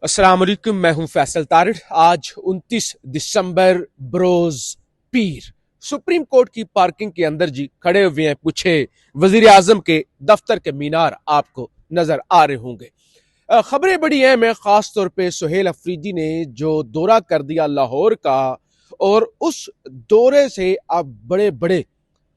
अस्सलाम वालेकुम, मैं हूं फैसल तारिड़। आज 29 दिसंबर बरोज पीर सुप्रीम कोर्ट की पार्किंग के अंदर जी खड़े हुए हैं पूछे वजीर आजम के दफ्तर के मीनार आपको नजर आ रहे होंगे। खबरें बड़ी हैं। मैं खास तौर पे सुहेल अफरीदी ने जो दौरा कर दिया लाहौर का, और उस दौरे से आप बड़े बड़े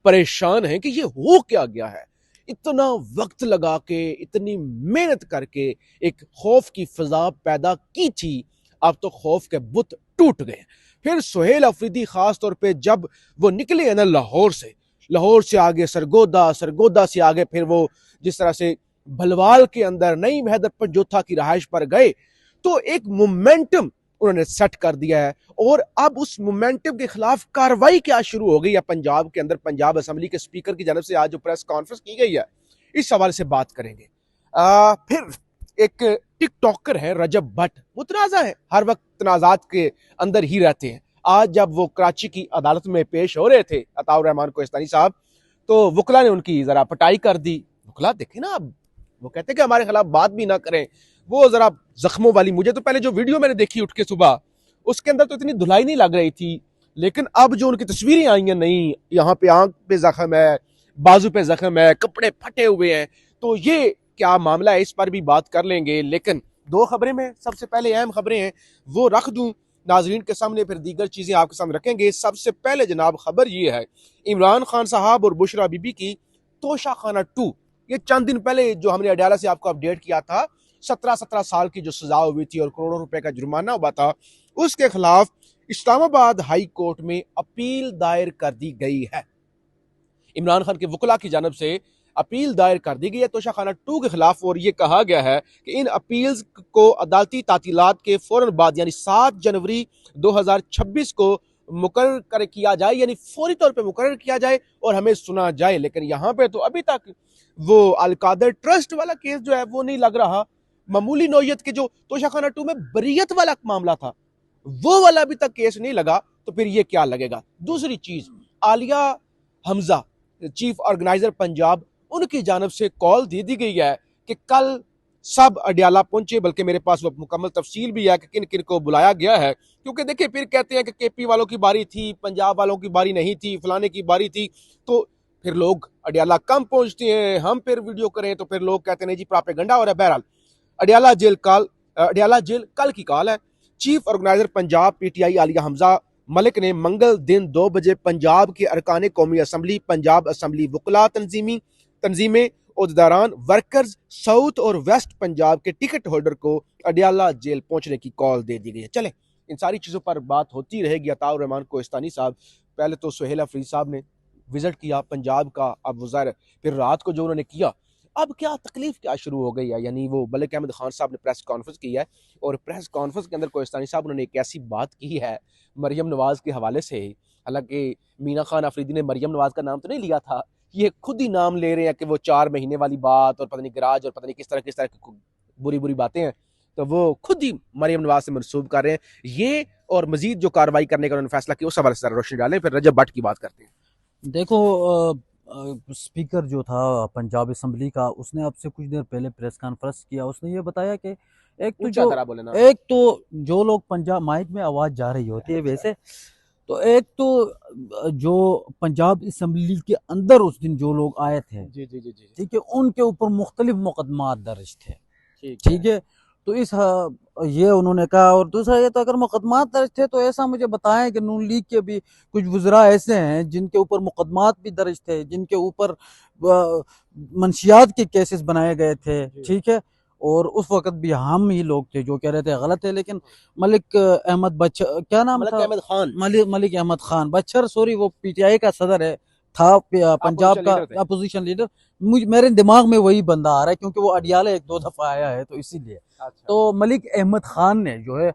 परेशान हैं कि ये हो क्या गया है। इतना वक्त लगा के, इतनी मेहनत करके एक खौफ की फिजा पैदा की थी, अब तो खौफ के बुत टूट गए। फिर सुहेल अफरीदी खास तौर पे जब वो निकले हैं ना लाहौर से आगे सरगोदा, सरगोदा से आगे फिर वो जिस तरह से भलवाल के अंदर नई हैदर पंजोथा की रहाइश पर गए, तो एक मोमेंटम उन्होंने सेट कर दिया है। और अब उस मोमेंटम के खिलाफ कार्रवाई क्या शुरू हो गई है पंजाब के अंदर। पंजाब असेंबली के स्पीकर की जानब से आज जो प्रेस कॉन्फ्रेंस की गई है, इस हवाले से बात करेंगे। फिर एक टिकटॉकर है रजब भट्ट, वो तनाजा है, हर वक्त तनाजात के अंदर ही रहते हैं। आज जब वो कराची की अदालत में पेश हो रहे थे अताउर रहमान कोहिस्तानी साहब, तो वकला ने उनकी जरा पटाई कर दी। वकला देखे ना, अब वो कहते हैं कि हमारे खिलाफ बात भी ना करें। वो जरा जख्मों वाली, मुझे तो पहले जो वीडियो मैंने देखी उठ के सुबह, उसके अंदर तो इतनी धुलाई नहीं लग रही थी, लेकिन अब जो उनकी तस्वीरें आई हैं, नहीं यहाँ पे आंख पे जख्म है, बाजू पे जख्म है, कपड़े फटे हुए हैं, तो ये क्या मामला है, इस पर भी बात कर लेंगे। लेकिन दो खबरें में सबसे पहले अहम खबरें हैं वो रख दूं नाजरीन के सामने, फिर दीगर चीजें आपके सामने रखेंगे। सबसे पहले जनाब खबर ये है, इमरान खान साहब और बुशरा बीबी की तोशा खाना 2, ये चंद दिन पहले जो हमने अडयाला से आपको अपडेट किया था, 17 साल की जो सजा हुई थी और करोड़ों रुपए का जुर्माना हुआ था, उसके खिलाफ इस्लामाबाद हाई कोर्ट में अपील दायर कर दी गई है। इमरान खान के वकला की जानब से अपील दायर कर दी गई है तोशा खाना 2 के खिलाफ, और यह कहा गया है कि इन अपील्स को अदालती तातीलात के फौरन बाद यानी 7 जनवरी 2026 को मुकर्रर किया जाए, यानी फौरी तौर पे मुकर्रर किया जाए और हमें सुना जाए। लेकिन यहाँ पे तो अभी तक वो अलकादर ट्रस्ट वाला केस जो है वो नहीं लग रहा। मामूली नौयत के जो तोशा खाना 2 में बरीयत वाला मामला था, वो वाला अभी तक केस नहीं लगा, तो फिर ये क्या लगेगा। दूसरी चीज, आलिया हमजा चीफ ऑर्गेनाइजर पंजाब, उनकी जानब से कॉल दे दी गई है कि कल सब अडयाला पहुंचे, बल्कि मेरे पास वो मुकम्मल तफसील भी है कि किन किन को बुलाया गया है। क्योंकि देखिए, फिर कहते हैं कि केपी वालों की बारी थी, पंजाब वालों की बारी नहीं थी, फलाने की बारी थी, तो फिर लोग अडयाला कम पहुंचते हैं। हम फिर वीडियो करें तो फिर लोग कहते हैं जी प्रोपेगेंडा हो रहा है। बहरहाल अडयाला जेल कल की कॉल है। Chief organiser Punjab PTI Alia Hamza Malik ने मंगल दिन 2 बजे पंजाब के अरकान कौमी असम्बली, पंजाब असम्बली वकला तंजीमें, उहदेदारान, वर्कर्स, साउथ और वेस्ट पंजाब के टिकट होल्डर को अडयाला जेल पहुंचने की कॉल दे दी गई है। चले, इन सारी चीज़ों पर बात होती रहेगी। अताउर रहमान कोहिस्तानी साहब, पहले तो सुहेल अफरीद साहब ने विजिट किया पंजाब का, अब वज़ार, फिर रात को जो उन्होंने किया, अब क्या तकलीफ क्या शुरू हो गई है। यानी वो मलिक अहमद खान साहब ने प्रेस कॉन्फ्रेंस की है, और प्रेस कॉन्फ्रेंस के अंदर कोहिस्तानी साहब उन्होंने एक ऐसी बात की है मरियम नवाज के हवाले से। हालांकि मीना खान अफरीदी ने मरियम नवाज का नाम तो नहीं लिया था, ये खुद ही नाम ले रहे हैं कि वो 4 महीने वाली बात और पता नहीं गराज और पता नहीं किस तरह की बुरी बुरी बातें हैं, तो वो खुद ही मरियम नवाज से मनसूब कर रहे हैं ये। और मजीद जो कार्रवाई करने का उन्होंने फैसला किया, उस हवाले से रोशनी डालें, फिर रजब भट्ट की बात करते हैं। देखो, स्पीकर जो था पंजाब असम्बली का, उसने अब से कुछ देर पहले प्रेस कॉन्फ्रेंस किया। उसने ये बताया कि ऊंचा तरह बोले ना। एक तो जो लोग पंजाब माइक में आवाज जा रही होती है वैसे, तो एक तो जो पंजाब असम्बली के अंदर उस दिन जो लोग आए थे, जी जी जी जी, ठीक है, उनके ऊपर मुख्तलिफ मुकदमात दर्ज थे। ठीक ठीक है, तो ये उन्होंने कहा। और दूसरा ये तो, अगर मुकदमात दर्ज थे तो ऐसा मुझे बताएं कि नून लीग के भी कुछ वज़रा ऐसे हैं जिनके ऊपर मुकदमात भी दर्ज थे, जिनके ऊपर मंशियात के केसेस बनाए गए थे। ठीक है, और उस वक्त भी हम ही लोग थे जो कह रहे थे गलत है। लेकिन मलिक अहमद बच्चर, क्या नाम मलिक था, अहमद खान, मलिक अहमद खान बच्चर, सॉरी, वो पीटीआई का सदर है, था पंजाब का अपोजिशन लीडर। मेरे दिमाग में वही बंदा आ रहा है क्योंकि वो अडियाला 1-2 दफा आया है, तो इसीलिए। अच्छा। तो मलिक अहमद खान ने जो है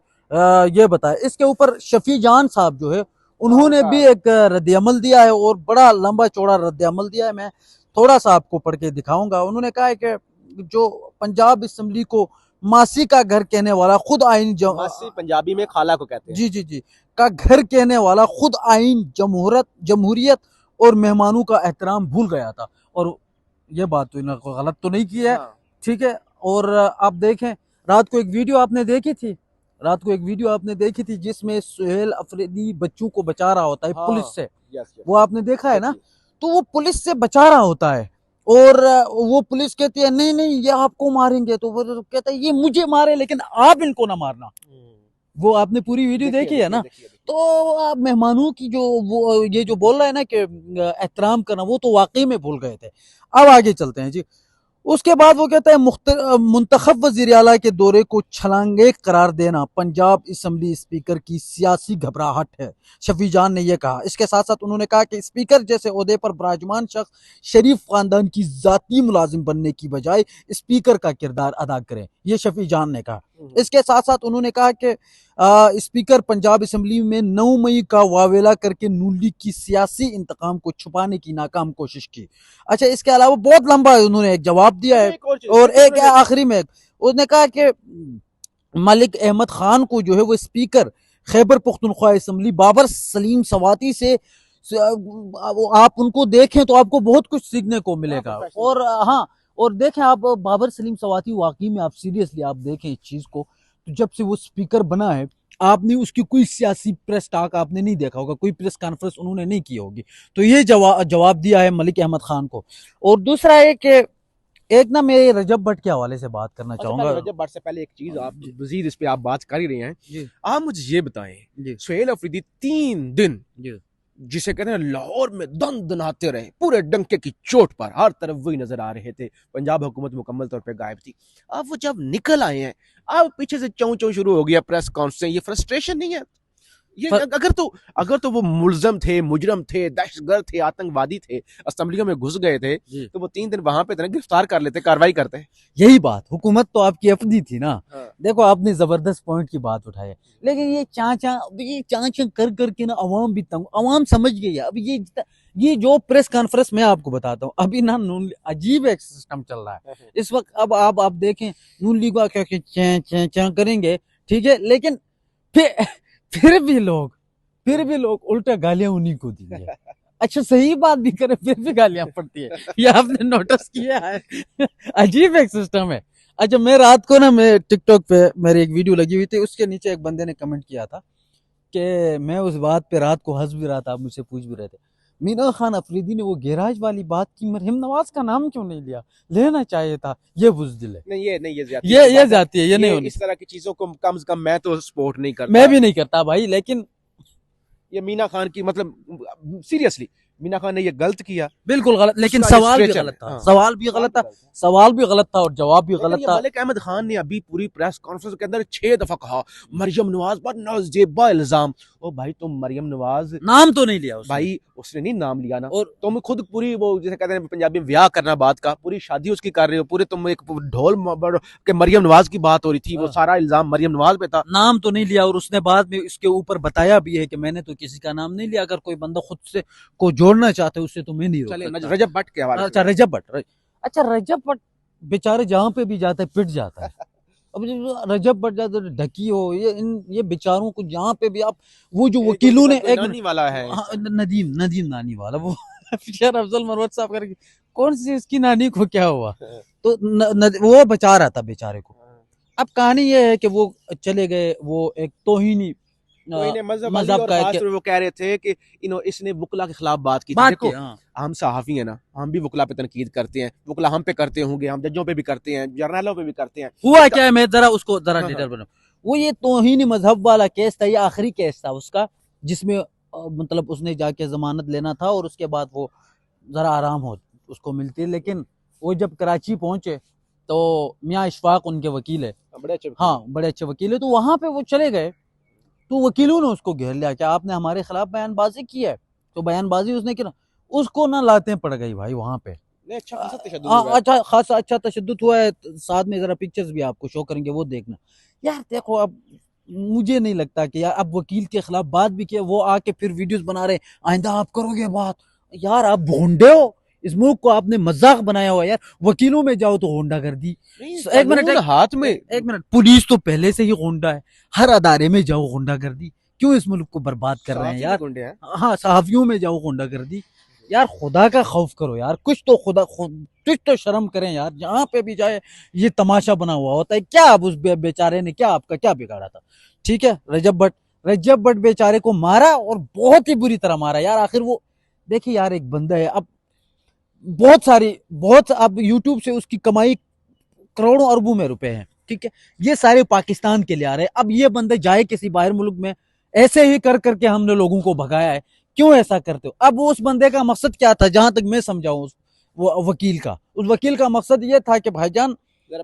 ये बताया। इसके ऊपर शफी जान साहब जो है, उन्होंने भी एक रद्दअमल दिया है, और बड़ा लंबा चौड़ा रद्दअमल दिया है। मैं थोड़ा सा आपको पढ़ के दिखाऊंगा। उन्होंने कहा है कि जो पंजाब असम्बली को मासी का घर कहने वाला, खुद आइन मासी पंजाबी में खाला को कहते हैं। जी जी जी, का घर कहने वाला, खुद आइन, जमहूरियत और मेहमानों का एहतराम भूल गया था। और ये बात तो इन्होंने गलत तो नहीं की है। हाँ। ठीक है, और आप देखें रात को एक वीडियो आपने देखी थी, रात को एक वीडियो आपने देखी थी जिसमें सुहेल अफरीदी बच्चों को बचा रहा होता है हाँ, पुलिस से, यस वो आपने देखा है ना। देखिए। तो वो पुलिस से बचा रहा होता है और वो पुलिस कहती है नहीं नहीं ये आपको मारेंगे, तो वो कहता है ये मुझे मारे लेकिन आप इनको ना मारना। वो आपने पूरी वीडियो देखिए, देखी है ना। देखिए, देखिए। तो आप मेहमानों की जो वो ये जो बोल रहा है ना कि एहतराम करना, वो तो वाकई में भूल गए थे। अब आगे चलते हैं जी। उसके बाद वो कहता है मुंतखब वजीर आला के दौरे को छलांगे करार देना पंजाब असम्बली स्पीकर की सियासी घबराहट है, शफी जान ने यह कहा। इसके साथ साथ उन्होंने कहा कि स्पीकर जैसे ओहदे पर विराजमान शख्स शरीफ खानदान की जाती मुलाजिम बनने की बजाय स्पीकर का किरदार अदा करें, यह शफी जान ने कहा। इसके साथ साथ उन्होंने कहा कि स्पीकर पंजाब असम्बली में 9 मई का वावेला करके नून लीग की सियासी इंतकाम को छुपाने की नाकाम कोशिश की। अच्छा, इसके अलावा बहुत लंबा उन्होंने एक जवाब दिया है। और एक आखिरी में उसने कहा कि मलिक अहमद खान को जो है वो स्पीकर खैबर पुख्तनख्वा असम्बली बाबर सलीम सवाती से आप उनको देखें तो आपको बहुत कुछ सीखने को मिलेगा। और हाँ, और देखें आप बाबर सलीम सवाती वाकई में आप सीरियसली आप देखें इस चीज को, तो जब से वो स्पीकर बना है आपने उसकी कोई सियासी प्रेस टॉक आपने नहीं देखा होगा, कोई प्रेस कॉन्फ्रेंस उन्होंने नहीं की होगी। तो ये जवाब दिया है मलिक अहमद खान को। और दूसरा है कि एक ना मैं रजब भट्ट के हवाले से बात करना चाहूंगा। रजब भट्ट से पहले एक चीज, आप वजीर इस पे आप बात कर ही रहे हैं जी आप मुझे ये बताएं, जी सुहेल अफरीदी 3 दिन जी जिसे कहते हैं लाहौर में दन दनाते रहे, पूरे डंके की चोट पर हर तरफ वही नजर आ रहे थे, पंजाब हुकूमत मुकम्मल तौर पे गायब थी। अब वो जब निकल आए हैं, अब पीछे से चौं चौं शुरू हो गया प्रेस कॉन्फ्रेंस। ये फ्रस्ट्रेशन नहीं है? ये अगर तो वो मुलजम थे, मुजरम थे, दहशतगर्द थे, आतंकवादी थे, असेंबलियों में घुस गए थे, तो वो 3 दिन वहां पे गिरफ्तार कर लेते, कार्रवाई करते। यही बात, हुकूमत तो आपकी अपनी थी ना। हाँ। देखो आपने जबरदस्त पॉइंट की बात उठाई है, लेकिन ये चाचा कर करके ना अवाम भी तंग, अवाम समझ गई है। अब ये जो प्रेस कॉन्फ्रेंस मैं आपको बताता हूँ अभी ना, अजीब एक सिस्टम चल रहा है इस वक्त। अब आप देखें नून लीग क्या क्या करेंगे, ठीक है, लेकिन फिर भी लोग उल्टा गालियां उन्हीं को दी है। अच्छा, सही बात भी करे फिर भी गालियां पड़ती है, ये आपने नोटिस किया है? अजीब एक सिस्टम है। अच्छा, मैं रात को ना मैं टिकटॉक पे मेरी एक वीडियो लगी हुई थी, उसके नीचे एक बंदे ने कमेंट किया था कि मैं उस बात पे रात को हंस भी रहा था, आप मुझसे पूछ भी रहे थे, मीना खान अफरीदी ने वो गैराज वाली बात की, मरहम नवाज का नाम क्यों नहीं लिया, लेना चाहिए था, ये बुजदिल है। नहीं, ये जाती है, ये नहीं होनी। इस तरह की चीजों को कम से कम मैं तो सपोर्ट नहीं करता, मैं भी नहीं करता भाई, लेकिन ये मीना खान की मतलब सीरियसली मीना खान ने ये गलत किया, बिल्कुल गलत, लेकिन उसका सवाल भी frustration गलत था। है। हाँ। सवाल भी गलत था और जवाब भी लेकिन गलत ये था। मलिक अहमद खान ने अभी पूरी प्रेस कॉन्फ्रेंस के अंदर 6 दफा कहा मरियम नवाज पर नाजेबा इल्जाम। ओ भाई, तुम मरियम नवाज नाम तो नहीं लिया उसने। भाई, उसने नहीं नाम लिया ना, और तुम खुद पूरी वो जैसे कहते हैं पंजाबी में ब्याह करना बात का, पूरी शादी उसकी कर रहे हो, पूरे तुम एक ढोल के मरियम नवाज की बात हो रही थी, वो सारा इल्जाम मरियम नवाज पे था, नाम तो नहीं लिया। और उसने बाद में इसके ऊपर बताया भी है कि मैंने तो किसी का नाम नहीं लिया, अगर कोई बंदा खुद से को जोड़ना चाहते उससे तो मैं नहीं रोक सकता। रजब भट्ट के हवाले अच्छा, रजब भट्ट बेचारे जहाँ पे भी जाता है पिट जाता है। अब रजब भट्ट जाता है ढकी हो, ये बेचारों को जहाँ पे भी आप, वो जो वकीलों ने एक नानी वाला है, नदीम नानी वाला, वो फिशर अफजल मरवत साहब करके, कौन सी इसकी नानी को क्या हुआ, तो वो बचा रहा था बेचारे को। अब कहानी ये है कि वो चले गए, वो एक तोहिनी मजहब का, वो कह रहे थे कि इसने वकला के खिलाफ बात की थी। देखो, हम सहाफी है ना, हम भी वकला पे तनकीद करते हैं, वकला हम पे करते होंगे, हम जजों पे भी करते हैं, जर्नलों पे भी करते हैं। हुआ क्या है, मैं जरा उसको जरा डिटेल बनाऊं। वो ये तौहीन मजहब वाला केस था, ये आखिरी केस था उसका, जिसमें मतलब उसने जाके जमानत लेना था और उसके बाद वो जरा आराम हो उसको मिलती है। लेकिन वो जब कराची पहुंचे तो मियाँ इशफाक उनके वकील है, बड़े अच्छे वकील है, तो वहां पे वो चले गए, तो वकीलों ने उसको घेर लिया कि आपने हमारे खिलाफ बयानबाजी की है, तो बयानबाजी उसने की ना, उसको ना लातें पड़ गई भाई वहां पे। अच्छा तशद्दुद हुआ है। साथ में जरा पिक्चर्स भी आपको शो करेंगे, वो देखना यार। देखो, अब मुझे नहीं लगता कि यार अब वकील के खिलाफ बात भी किया, वो आके फिर वीडियोस बना रहे आइंदा आप करोगे बात। यार आप भोंडे हो, इस मुल्क को आपने मजाक बनाया हुआ यार। वकीलों में जाओ तो होंडा कर दी, एक मिनट, पुलिस तो पहले से ही होंडा है, हर अदारे में जाओ होंडा कर दी, क्यों इस मुल्क को बर्बाद कर रहे हैं यार। हाँ, सहाफियों में जाओ होंडा कर दी, यार खुदा का खौफ करो यार, कुछ तो शर्म करें यार, जहां पे भी जाए ये तमाशा बना हुआ होता है। क्या अब उस बेचारे ने क्या आपका क्या बिगाड़ा था? ठीक है, रजब भट्ट बेचारे को मारा और बहुत ही बुरी तरह मारा यार। आखिर वो देखिए यार, एक बंदा है, अब बहुत अब यूट्यूब से उसकी कमाई करोड़ों अरबों में रुपए हैं, ठीक है, ये सारे पाकिस्तान के लिए आ रहे हैं। अब ये बंदे जाए किसी बाहर मुल्क में, ऐसे ही कर करके हमने लोगों को भगाया है, क्यों ऐसा करते हो? अब उस बंदे का मकसद क्या था, जहां तक मैं समझाऊं, उस वकील का मकसद ये था कि भाईजान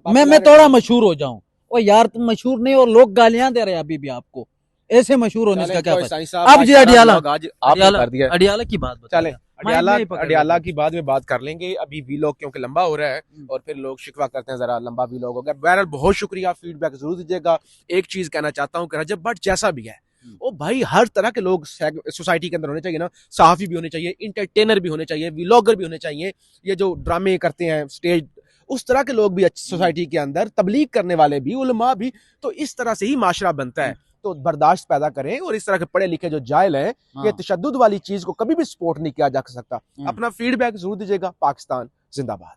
मैं थोड़ा मशहूर हो जाऊं। और यार तुम मशहूर नहीं, और लोग गालियां दे रहे हैं अभी भी आपको, ऐसे मशहूर होने का क्या फायदा? अब जी अडियाला, अडियाला की बात चले बताइए। अडियाला की बाद में बात कर लेंगे, अभी वीलॉग क्योंकि लंबा हो रहा है और फिर लोग शिकवा करते हैं जरा लंबा वीलॉग हो गया। बहरहाल बहुत शुक्रिया, फीडबैक जरूर दीजिएगा। एक चीज कहना चाहता हूँ कि रजब भट्ट जैसा भी है, ओ भाई हर तरह के लोग सोसाइटी के अंदर होने चाहिए ना, सहाफी भी होने चाहिए, इंटरटेनर भी होने चाहिए, व्लॉगर भी होने चाहिए, ये जो ड्रामे करते हैं स्टेज, उस तरह के लोग भी सोसाइटी के अंदर, तबलीग करने वाले भी, उलमा भी। तो इस तरह से ही माशरा बनता है। तो बर्दाश्त पैदा करें, और इस तरह के पढ़े लिखे जो जाहिल हैं, ये तशद्दुद वाली चीज को कभी भी सपोर्ट नहीं किया जा सकता। अपना फीडबैक जरूर दीजिएगा। पाकिस्तान जिंदाबाद।